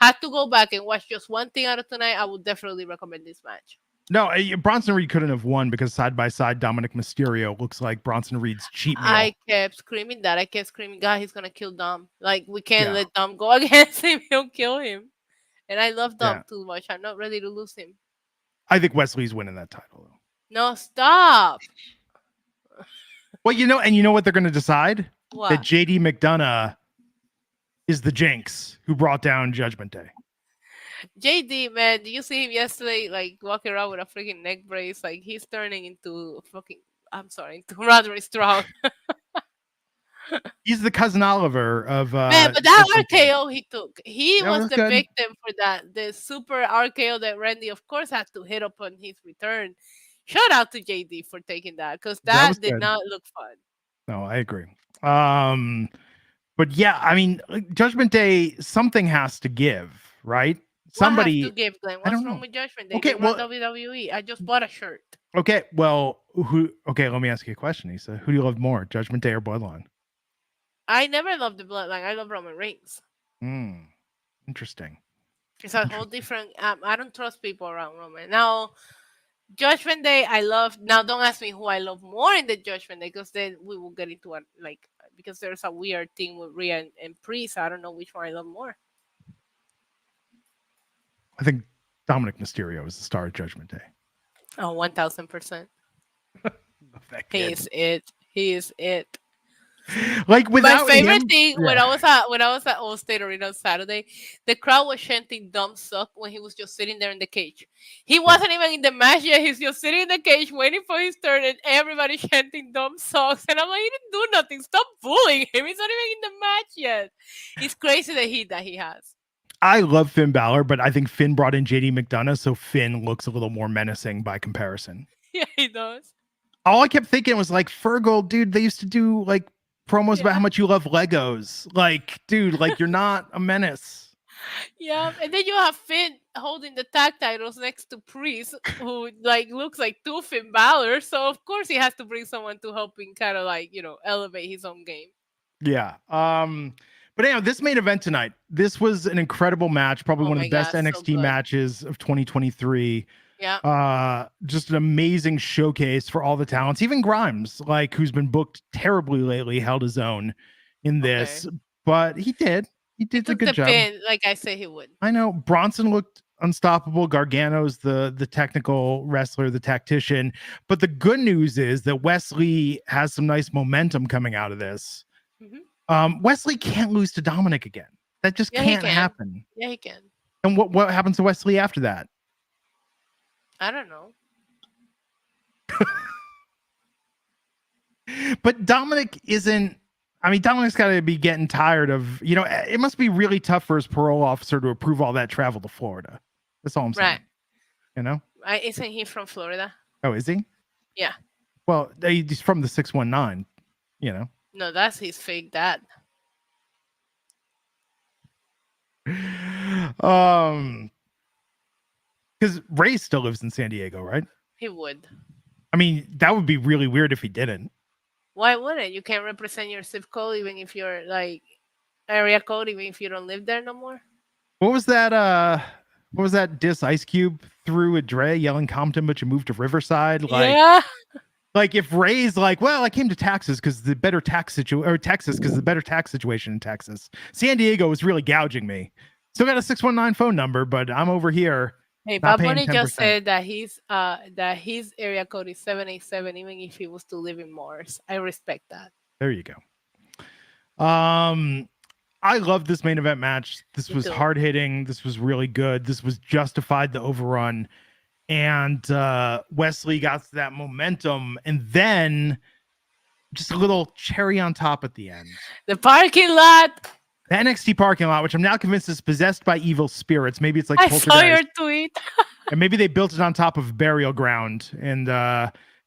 had to go back and watch just one thing out of tonight, I would definitely recommend this match. No, Bronson Reed couldn't have won because side by side, Dominic Mysterio looks like Bronson Reed's cheat meal. I kept screaming that. I kept screaming, God, he's gonna kill Dom. Like we can't let Dom go against him. He'll kill him. And I love Dom too much. I'm not ready to lose him. I think Wesley's winning that title though. No, stop. Well, you know what they're going to decide? What? That JD McDonough is the jinx who brought down Judgment Day. JD, man, did you see him yesterday, like walking around with a freaking neck brace? Like he's turning into into Roderick Strong. He's the cousin Oliver of man, but that RKO he took, he was the victim for that. The super RKO that Randy, of course, had to hit upon his return. Shout out to JD for taking that because that did not look fun. No, I agree. But yeah, I mean, Judgment Day, something has to give, right? Somebody has to give, Glenn. What's wrong with Judgment Day? Okay, well, WWE. I just bought a shirt. Okay, well, let me ask you a question, Issa. Who do you love more, Judgment Day or Bloodline? I never loved the Bloodline. I love Roman Reigns. Interesting. It's a whole different. I don't trust people around Roman. Now, Judgment Day, I love. Now, don't ask me who I love more in the Judgment Day because then we will get into because there's a weird thing with Rhea and Priest. I don't know which one I love more. I think Dominic Mysterio is the star of Judgment Day. Oh, 1000%. He is it. Like My without favorite him, thing yeah. when I was at Allstate Arena on Saturday, the crowd was chanting "Dumb suck" when he was just sitting there in the cage. He Yeah. wasn't even in the match yet. He's just sitting in the cage waiting for his turn, and everybody chanting "Dumb sucks." And I'm like, he didn't do nothing. Stop bullying him. He's not even in the match yet. It's crazy the heat that he has. I love Finn Balor, but I think Finn brought in JD McDonough, so Finn looks a little more menacing by comparison. Yeah, he does. All I kept thinking was like, Fergal, dude, they used to do like promos about how Yeah. much you love Legos. Like, dude, like you're not a menace. Yeah, and then you have Finn holding the tag titles next to Priest, who like looks like two Finn Balor. So of course he has to bring someone to help him kind of like elevate his own game. Yeah. But anyhow, this main event tonight, this was an incredible match, probably Oh one of my the best God, so NXT good. matches of 2023. Yeah, Just an amazing showcase for all the talents. Even Grimes, like who's been booked terribly lately, held his own in this, but he did he a took good the job. pin like I said he would. I know Bronson looked unstoppable. Gargano's the technical wrestler, the tactician. But the good news is that Wesley has some nice momentum coming out of this. Wesley can't lose to Dominic again. That just can't happen. Yeah, he can. And what happens to Wesley after that? I don't know. But Dominic isn't. I mean, Dominic's got to be getting tired of, it must be really tough for his parole officer to approve all that travel to Florida. That's all I'm saying. Right. Isn't he from Florida? Oh, is he? Yeah. Well, he's from the 619, No, that's his fake dad. Because Ray still lives in San Diego, right? He would. I mean, that would be really weird if he didn't. Why wouldn't you? Can't represent your zip code even if you're like area code, even if you don't live there no more. What was that? What was that diss Ice Cube threw at Dre yelling Compton, but you moved to Riverside? Like, yeah. Like if Ray's like, well, I came to Texas because the better tax situation, or Texas because the better tax situation in Texas. San Diego was really gouging me. Still got a 619 phone number, but I'm over here. Hey, Bob Bunny just said that his area code is 787, even if he was to live in Mars. I respect that. There you go. I love this main event match. This was hard hitting. This was really good. This was justified the overrun. And Wesley got that momentum, and then just a little cherry on top at the end. The parking lot. The NXT parking lot, which I'm now convinced is possessed by evil spirits. Maybe it's like I saw your tweet. And maybe they built it on top of burial ground. And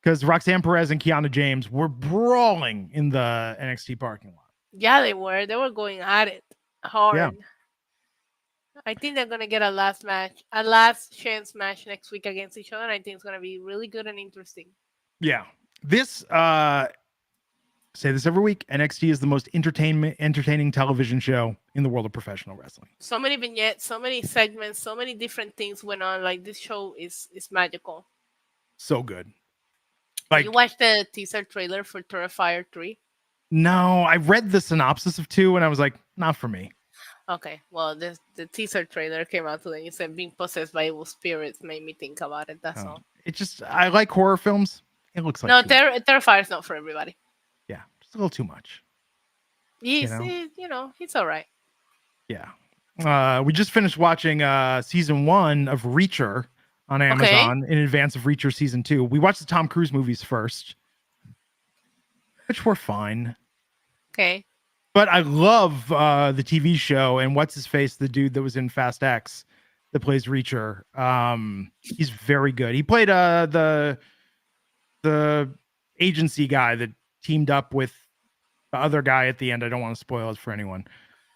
because Roxanne Perez and Kiana James were brawling in the NXT parking lot. Yeah, they were. They were going at it hard. Yeah. I think they're gonna get a last chance match next week against each other. And I think it's gonna be really good and interesting. Yeah. This say this every week. NXT is the most entertaining television show in the world of professional wrestling. So many vignettes, so many segments, so many different things went on. Like this show is magical. So good. Like, you watched the teaser trailer for Terrifier 3? No, I read the synopsis of 2 and I was like, not for me. Okay, well, the teaser trailer came out today. You said being possessed by evil spirits made me think about it. That's all. It just, I like horror films. It looks like Terrifier is not for everybody. Yeah, just a little too much. He's all right. Yeah. We just finished watching season 1 of Reacher on Amazon in advance of Reacher season 2. We watched the Tom Cruise movies first, which were fine. Okay. But I love the TV show and what's his face, the dude that was in Fast X that plays Reacher. He's very good. He played the agency guy that teamed up with the other guy at the end. I don't want to spoil it for anyone.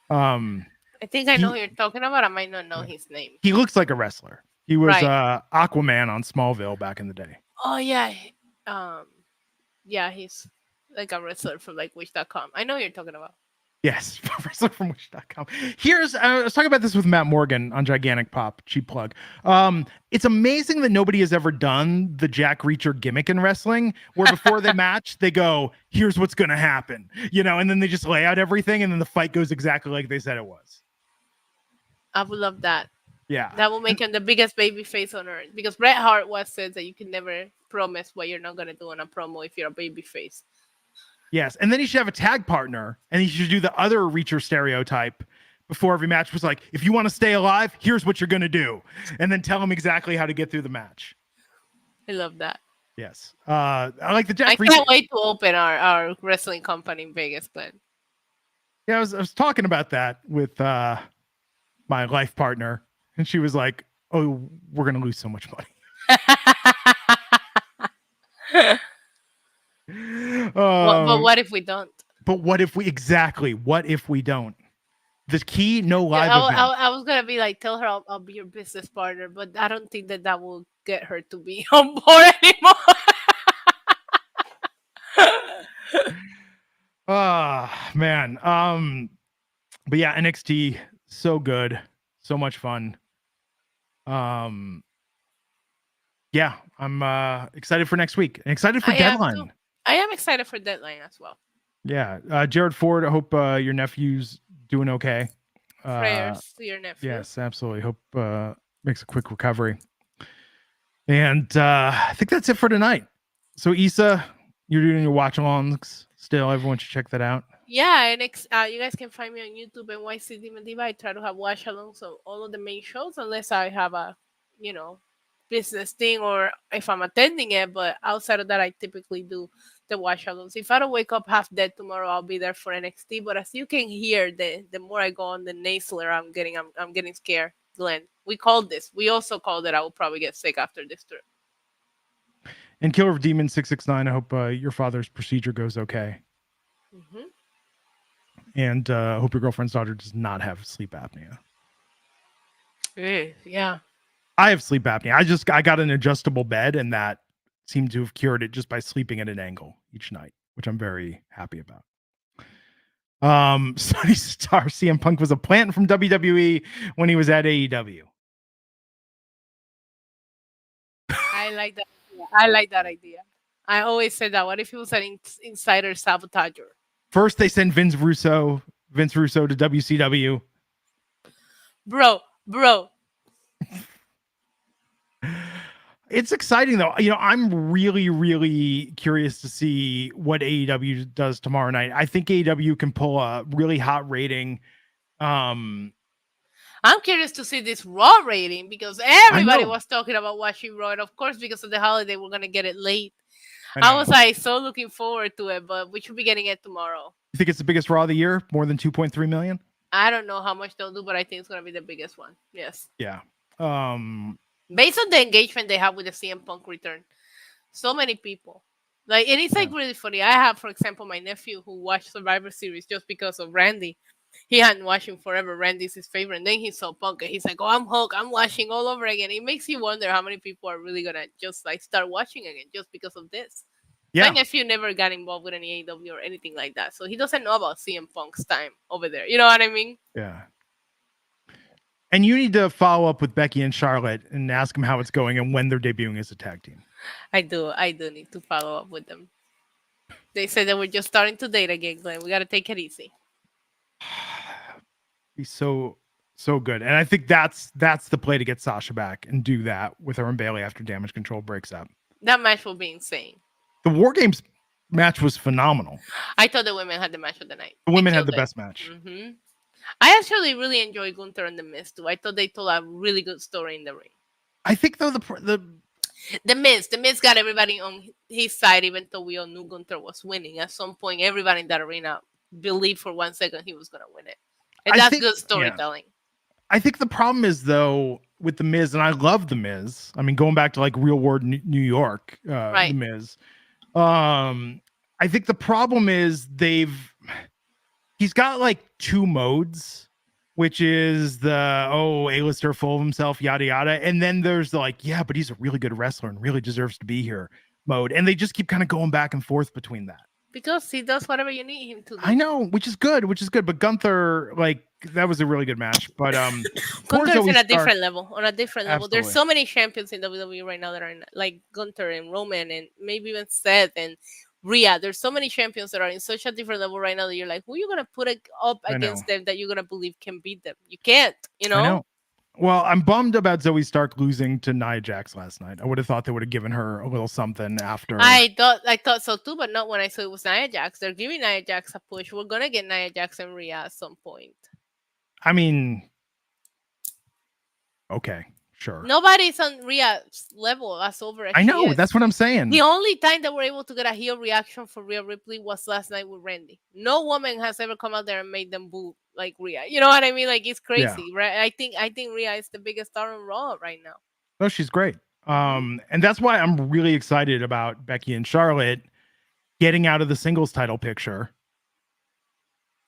I think I know who you're talking about. I might not know his name. He looks like a wrestler. He was Aquaman on Smallville back in the day. Oh yeah. Yeah, he's like a wrestler from like Wish.com. I know who you're talking about. Yes, wrestler from Wish.com. I was talking about this with Matt Morgan on Gigantic Pop, cheap plug. It's amazing that nobody has ever done the Jack Reacher gimmick in wrestling, where before they match, they go, here's what's going to happen, and then they just lay out everything, and then the fight goes exactly like they said it was. I would love that. Yeah. That will make him the biggest baby face on earth, because Bret Hart says that you can never promise what you're not going to do on a promo if you're a baby face. Yes, and then he should have a tag partner, and he should do the other Reacher stereotype before every match. Was like, if you want to stay alive, here's what you're gonna do, and then tell him exactly how to get through the match. I love that. Yes, I like the Jack. I can't wait to open our wrestling company in Vegas, Glenn. Yeah, I was talking about that with my life partner, and she was like, "Oh, we're gonna lose so much money." But what if we don't? But what if we What if we don't? The key, no live event. I was gonna be like, tell her I'll be your business partner, but I don't think that will get her to be on board anymore. Man. But yeah, NXT, so good, so much fun. Yeah, I'm excited for next week and excited for Deadline. I am excited for Deadline as well. Yeah, Jared Ford, I hope your nephew's doing okay. Prayers to your nephew. Yes, absolutely. Hope makes a quick recovery. And I think that's it for tonight. So Issa, you're doing your watch alongs still. Everyone should check that out. Yeah, and you guys can find me on YouTube and YC Demon Diva. I try to have watch alongs on all of the main shows, unless I have a, business thing or if I'm attending it. But outside of that, I typically do the watch alongs. If I don't wake up half dead tomorrow, I'll be there for NXT. But as you can hear, the more I go on, the nasler I'm getting scared. Glenn, we also called it. I will probably get sick after this trip. And Killer of Demon 669, I hope your father's procedure goes okay. Mm-hmm. And hope your girlfriend's daughter does not have sleep apnea. Yeah. I have sleep apnea. I got an adjustable bed, and that seemed to have cured it just by sleeping at an angle each night, which I'm very happy about. Sunny Star CM Punk was a plant from WWE when he was at AEW. I like that. I like that idea. I always said that. What if he was an insider sabotager? First, they send Vince Russo to WCW. Bro. It's exciting though. I'm really, really curious to see what AEW does tomorrow night. I think AEW can pull a really hot rating. I'm curious to see this Raw rating because everybody was talking about watching Raw, and of course, because of the holiday, we're gonna get it late. I was like so looking forward to it, but we should be getting it tomorrow. You think it's the biggest Raw of the year? More than 2.3 million? I don't know how much they'll do, but I think it's gonna be the biggest one. Yes. Yeah. Based on the engagement they have with the CM Punk return, so many people. And it's really funny. I have, for example, my nephew who watched Survivor Series just because of Randy. He hadn't watched him forever. Randy's his favorite. And then he saw Punk and he's like, "Oh, I'm hooked. I'm watching all over again." It makes you wonder how many people are really gonna just start watching again just because of this. Yeah. My nephew never got involved with any AEW or anything like that, so he doesn't know about CM Punk's time over there. You know what I mean? Yeah. And you need to follow up with Becky and Charlotte and ask them how it's going and when they're debuting as a tag team. I do need to follow up with them. They said that we're just starting to date again, Glenn. We got to take it easy. He's so good. And I think that's the play to get Sasha back and do that with her and Bayley after Damage Control breaks up. That match will be insane. The War Games match was phenomenal. I thought the women had the match of the night. The women had the best match. Mm-hmm. I actually really enjoyed Gunther and The Miz too. I thought they told a really good story in the ring. I think though the Miz got everybody on his side, even though we all knew Gunther was winning. At some point, everybody in that arena believed for 1 second he was going to win it. And that's good storytelling. Yeah. I think the problem is though with The Miz, and I love The Miz. I mean, going back to like Real World New York, right. The Miz. I think the problem is he's got like two modes, which is the A-lister full of himself, yada yada, and then there's the but he's a really good wrestler and really deserves to be here mode, and they just keep kind of going back and forth between that because he does whatever you need him to do. I know, which is good, but Gunther, that was a really good match, but Gunther's on a different level. There's so many champions in WWE right now that are like Gunther and Roman and maybe even Seth and Rhea. There's so many champions that are in such a different level right now that you're like, who are you gonna put it up against them that you're gonna believe can beat them? You can't, I know. Well, I'm bummed about Zoe Stark losing to Nia Jax last night. I would have thought they would have given her a little something after. I thought so too, but not when I saw it was Nia Jax. They're giving Nia Jax a push. We're gonna get Nia Jax and Rhea at some point. I mean, okay, sure. Nobody's on Rhea's level as over as I know, she is. that's what I'm saying. The only time that we're able to get a heel reaction for Rhea Ripley was last night with Randy. No woman has ever come out there and made them boo like Rhea. You know what I mean? Like, it's crazy, right? I think Rhea is the biggest star on Raw right now. Oh, she's great. And that's why I'm really excited about Becky and Charlotte getting out of the singles title picture.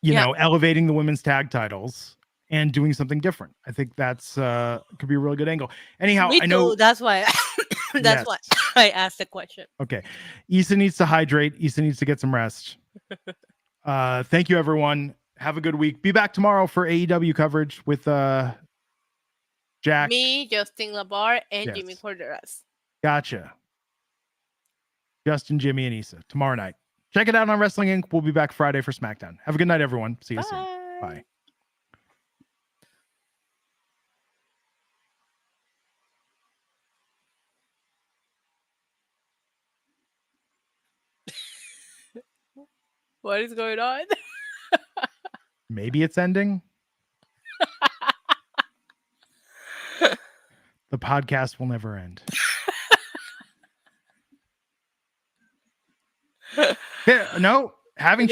You know, elevating the women's tag titles and doing something different. I think that's could be a really good angle. Anyhow, I know that's why that's why I asked the question. Okay. Issa needs to hydrate. Issa needs to get some rest. Thank you, everyone. Have a good week. Be back tomorrow for AEW coverage with Jack. Me, Justin Labar, and Jimmy Corderas. Gotcha. Justin, Jimmy, and Issa tomorrow night. Check it out on Wrestling Inc. We'll be back Friday for SmackDown. Have a good night, everyone. See you soon. Bye. What is going on? Maybe it's ending. The podcast will never end. No, having